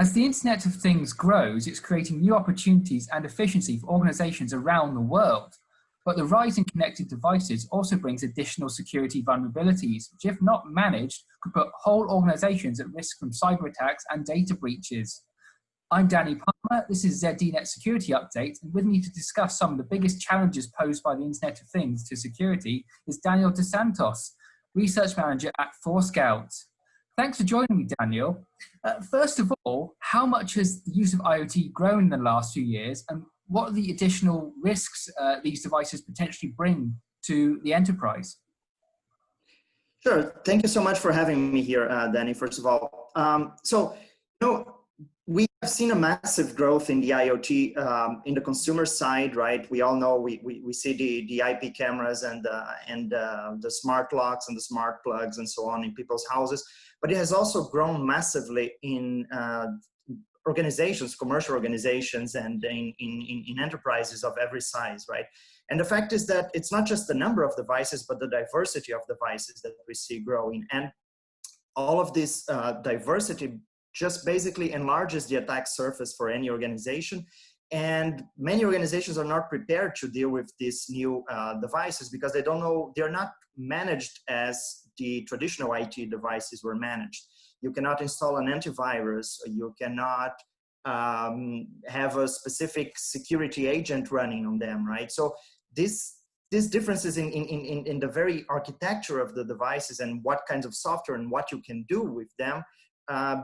As the Internet of Things grows, it's creating new opportunities and efficiency for organizations around the world. But the rise in connected devices also brings additional security vulnerabilities, which, if not managed, could put whole organizations at risk from cyber attacks and data breaches. I'm Danny Palmer, this is ZDNet Security Update, and with me to discuss some of the biggest challenges posed by the Internet of Things to security is Daniel dos Santos, Research Manager at Forescout. Thanks for joining me, Daniel. First of all, how much has the use of IoT grown in the last few years, and what are the additional risks these devices potentially bring to the enterprise? Sure. Thank you so much for having me here, Danny, first of all. We have seen a massive growth in the IoT in the consumer side, right? We all know we see the IP cameras and the smart locks and the smart plugs and so on in people's houses, but it has also grown massively in organizations, commercial organizations, and in enterprises of every size, right? And the fact is that it's not just the number of devices, but the diversity of devices that we see growing. And all of this diversity just basically enlarges the attack surface for any organization. And many organizations are not prepared to deal with these new devices because they don't know, they're not managed as the traditional IT devices were managed. You cannot install an antivirus, you cannot have a specific security agent running on them, right? So these differences in the very architecture of the devices and what kinds of software and what you can do with them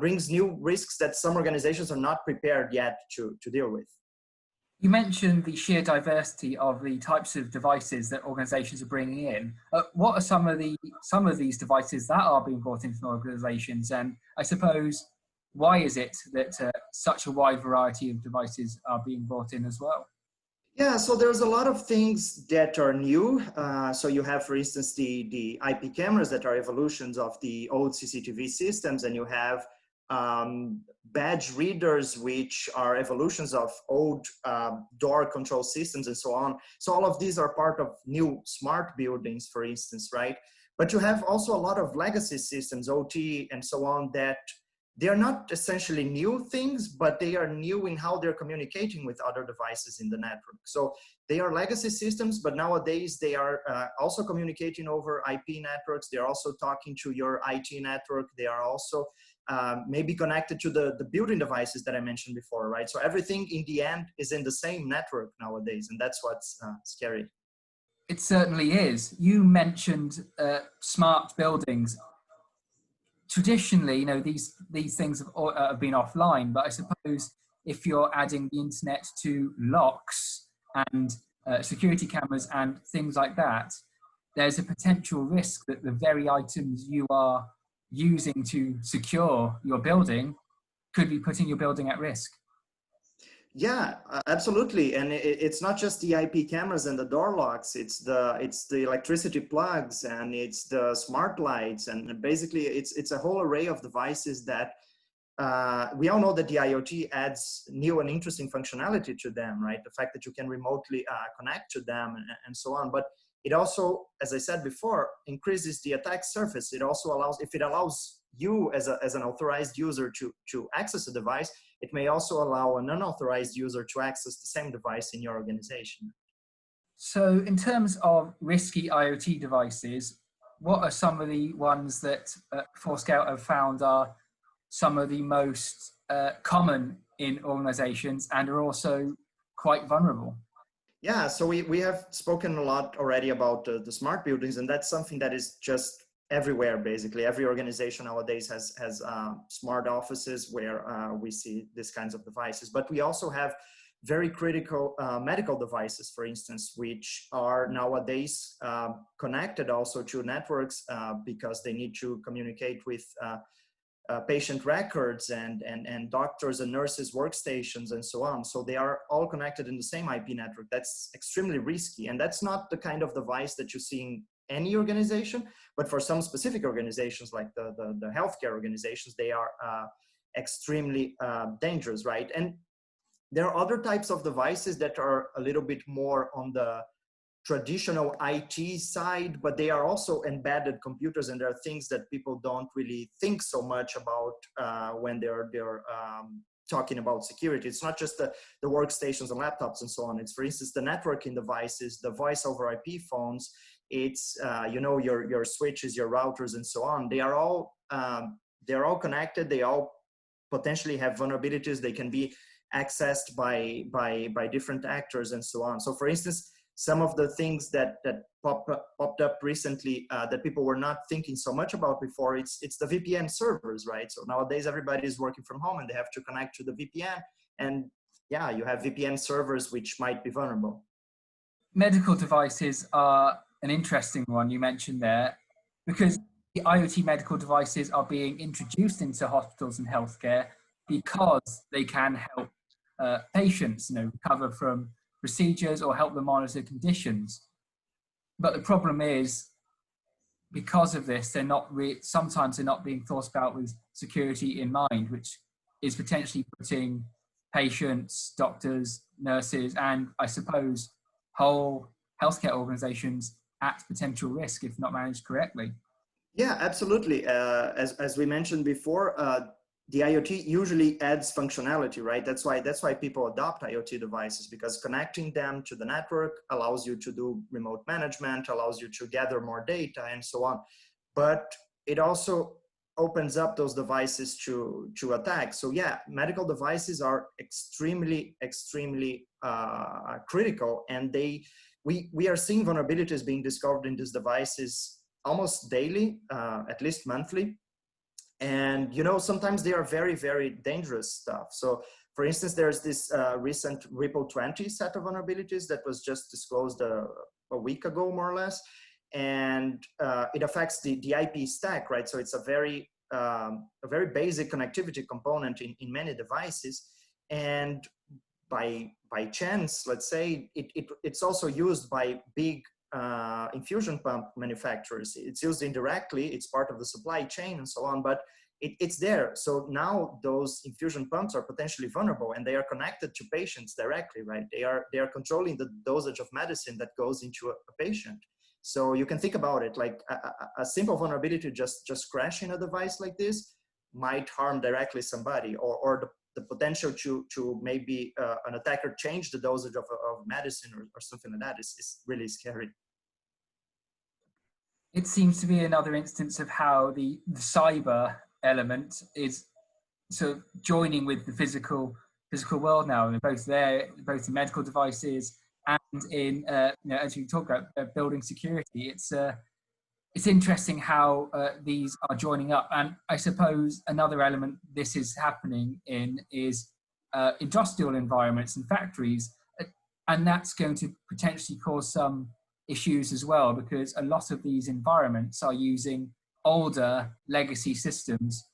brings new risks that some organizations are not prepared yet to deal with. You mentioned the sheer diversity of the types of devices that organizations are bringing in. What are some of these devices that are being brought into organizations? And I suppose, why is it that such a wide variety of devices are being brought in as well? Yeah, so there's a lot of things that are new. So you have, for instance, the IP cameras that are evolutions of the old CCTV systems, and you have badge readers, which are evolutions of old door control systems and so on. So all of these are part of new smart buildings, for instance, right? But you have also a lot of legacy systems, OT and so on, that they are not essentially new things, but they are new in how they're communicating with other devices in the network. So they are legacy systems, but nowadays they are also communicating over IP networks. They're also talking to your IT network. They are also maybe connected to the building devices that I mentioned before, right? So everything in the end is in the same network nowadays, and that's what's scary. It certainly is. You mentioned smart buildings. Traditionally, these things have been offline, but I suppose if you're adding the internet to locks and security cameras and things like that, there's a potential risk that the very items you are using to secure your building could be putting your building at risk. Yeah, absolutely. And it's not just the IP cameras and the door locks, it's the electricity plugs, and it's the smart lights, and basically it's a whole array of devices that we all know that the IoT adds new and interesting functionality to them, right? The fact that you can remotely connect to them and so on. But it also, as I said before, increases the attack surface. It also allows, if it allows you as an authorized user to access a device, it may also allow an unauthorized user to access the same device in your organization. So in terms of risky IoT devices, what are some of the ones that Forescout have found are some of the most common in organizations and are also quite vulnerable? Yeah, so we have spoken a lot already about the smart buildings, and that's something that is just everywhere. Basically, every organization nowadays has smart offices where we see these kinds of devices. But we also have very critical medical devices, for instance, which are nowadays connected also to networks because they need to communicate with patient records and doctors and nurses' workstations and so on. So they are all connected in the same IP network. That's extremely risky. And that's not the kind of device that you see in any organization, but for some specific organizations like the healthcare organizations, they are extremely dangerous, right? And there are other types of devices that are a little bit more on the traditional IT side, but they are also embedded computers, and there are things that people don't really think so much about when they're talking about security. It's not just the workstations and laptops and so on. It's, for instance, the networking devices, the voice over IP phones. It's you know, your switches, your routers, and so on. They're all connected. They all potentially have vulnerabilities. They can be accessed by different actors and so on. So, for instance, some of the things that popped up recently that people were not thinking so much about before, it's the VPN servers, right? So nowadays everybody is working from home and they have to connect to the VPN, and yeah, you have VPN servers which might be vulnerable. Medical devices are an interesting one you mentioned there, because the IoT medical devices are being introduced into hospitals and healthcare because they can help patients, you know, recover from procedures or help them monitor conditions. But the problem is, because of this, sometimes they're not being thought about with security in mind, which is potentially putting patients, doctors, nurses, and I suppose whole healthcare organizations at potential risk if not managed correctly. Yeah, absolutely. As we mentioned before, the IoT usually adds functionality, right? That's why people adopt IoT devices, because connecting them to the network allows you to do remote management, allows you to gather more data, and so on. But it also opens up those devices to attack. So yeah, medical devices are extremely critical, and we are seeing vulnerabilities being discovered in these devices almost daily, at least monthly. And, you know, sometimes they are very dangerous stuff. So, for instance, there's this recent Ripple 20 set of vulnerabilities that was just disclosed a week ago, more or less. And it affects the IP stack, right? So it's a very basic connectivity component in many devices. And by chance, let's say, it's also used by big infusion pump manufacturers. It's used indirectly, it's part of the supply chain and so on, but it's there. So now those infusion pumps are potentially vulnerable, and they are connected to patients directly, right? They are controlling the dosage of medicine that goes into a patient. So you can think about it like a simple vulnerability just crashing a device like this might harm directly somebody, or the potential to maybe an attacker change the dosage of medicine or something like that is really scary. It seems to be another instance of how the cyber element is sort of joining with the physical world now. And both in medical devices and in, you know, as you talk about building security. It's interesting how these are joining up. And I suppose another element this is happening in is industrial environments and factories. And that's going to potentially cause some issues as well, because a lot of these environments are using older legacy systems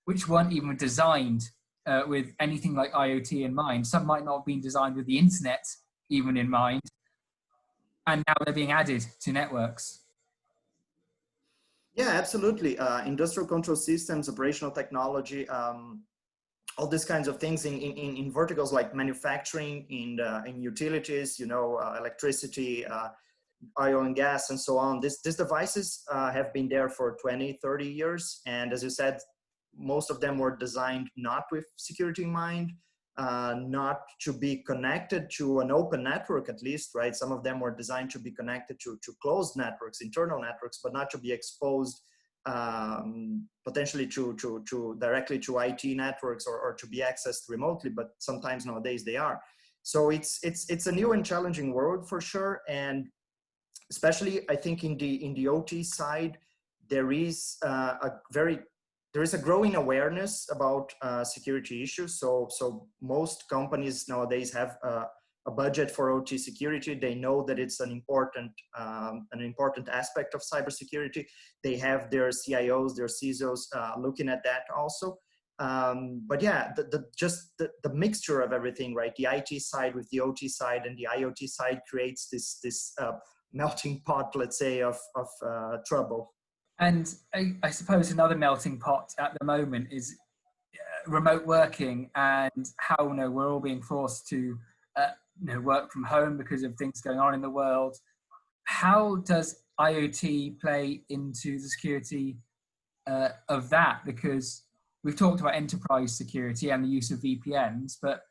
which weren't even designed with anything like IoT in mind. Some might not have been designed with the internet even in mind, and now they're being added to networks. Yeah, absolutely. Industrial control systems, operational technology, all these kinds of things in verticals like manufacturing, in utilities, you know, electricity, oil and gas, and so on. These devices have been there for 20, 30 years. And as you said, most of them were designed not with security in mind, not to be connected to an open network, at least, right? Some of them were designed to be connected to closed networks, internal networks, but not to be exposed potentially to directly to IT networks or to be accessed remotely, but sometimes nowadays they are. So it's a new and challenging world for sure. And especially I think in the OT side, there is a growing awareness about security issues. So most companies nowadays have a budget for OT security. They know that it's an important aspect of cybersecurity. They have their CIOs, their CISOs looking at that also. But yeah, the mixture of everything, right? The IT side with the OT side and the IoT side creates this melting pot, let's say, of trouble. And I suppose another melting pot at the moment is remote working, and how, you know, we're all being forced to work from home because of things going on in the world. how does IoT play into the security of that? Because we've talked about enterprise security and the use of VPNs, but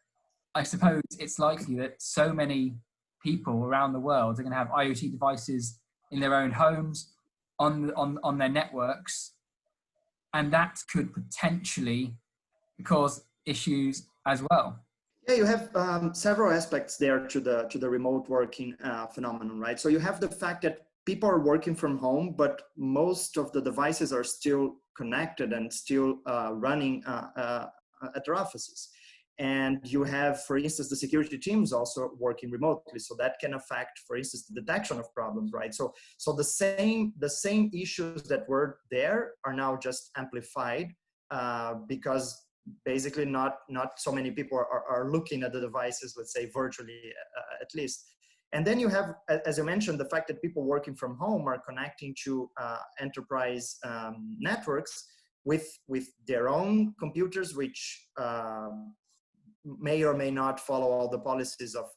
I suppose it's likely that so many people around the world are going to have IoT devices in their own homes, on their networks, and that could potentially cause issues as well. Yeah, you have several aspects there to the remote working phenomenon, right? So you have the fact that people are working from home, but most of the devices are still connected and still running at their offices. And you have, for instance, the security teams also working remotely, so that can affect, for instance, the detection of problems, right? So the same issues that were there are now just amplified because basically not so many people are looking at the devices, let's say virtually at least. And then you have, as you mentioned, the fact that people working from home are connecting to enterprise networks with their own computers, which may or may not follow all the policies of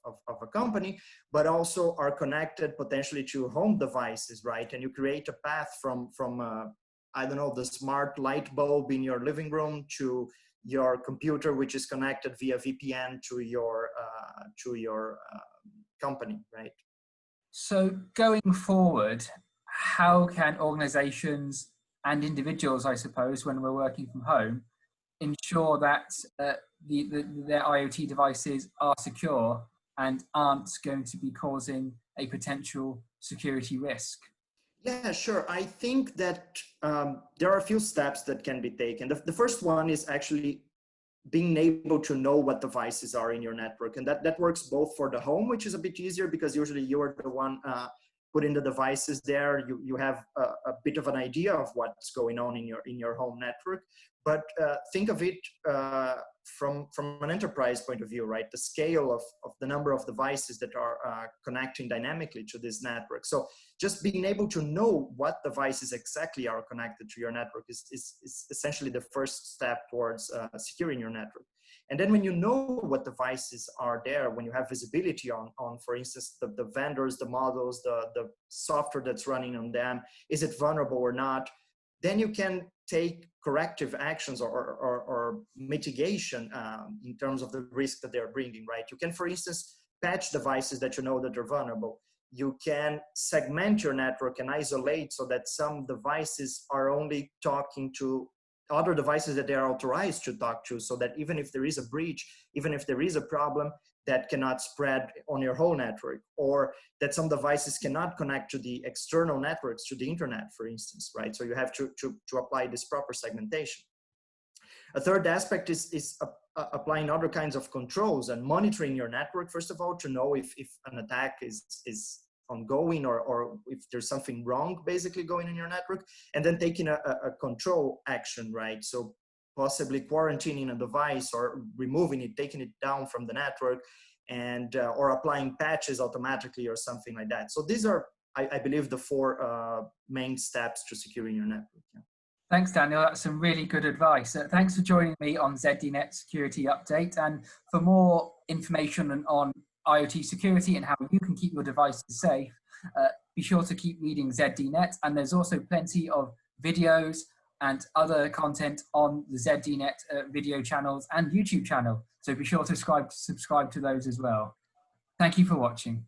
a company, but also are connected potentially to home devices, right? And you create a path from I don't know, the smart light bulb in your living room to your computer, which is connected via VPN to your company, right? So going forward, how can organizations and individuals, I suppose, when we're working from home, ensure that their IoT devices are secure and aren't going to be causing a potential security risk? Yeah, sure. I think that there are a few steps that can be taken. The first one is actually being able to know what devices are in your network. And that works both for the home, which is a bit easier because usually you're the one putting the devices there. You have a bit of an idea of what's going on in your home network. But think of it from an enterprise point of view, right? The scale of the number of devices that are connecting dynamically to this network. So just being able to know what devices exactly are connected to your network is essentially the first step towards securing your network. And then when you know what devices are there, when you have visibility on for instance, the vendors, the models, the software that's running on them, is it vulnerable or not? Then you can take corrective actions or mitigation in terms of the risk that they're bringing, right? You can, for instance, patch devices that you know that are vulnerable. You can segment your network and isolate so that some devices are only talking to other devices that they are authorized to talk to, so that even if there is a breach, even if there is a problem, that cannot spread on your whole network, or that some devices cannot connect to the external networks, to the internet, for instance, right? So you have to apply this proper segmentation. A third aspect is applying other kinds of controls and monitoring your network, first of all, to know if an attack is ongoing or if there's something wrong basically going in your network, and then taking a control action, right? So possibly quarantining a device or removing it, taking it down from the network, and or applying patches automatically or something like that. So these are, I believe, the four main steps to securing your network. Yeah. Thanks, Daniel. That's some really good advice. Thanks for joining me on ZDNet Security Update. And for more information on IoT security and how you can keep your devices safe, be sure to keep reading ZDNet. And there's also plenty of videos and other content on the ZDNet video channels and YouTube channel. So be sure to subscribe to those as well. Thank you for watching.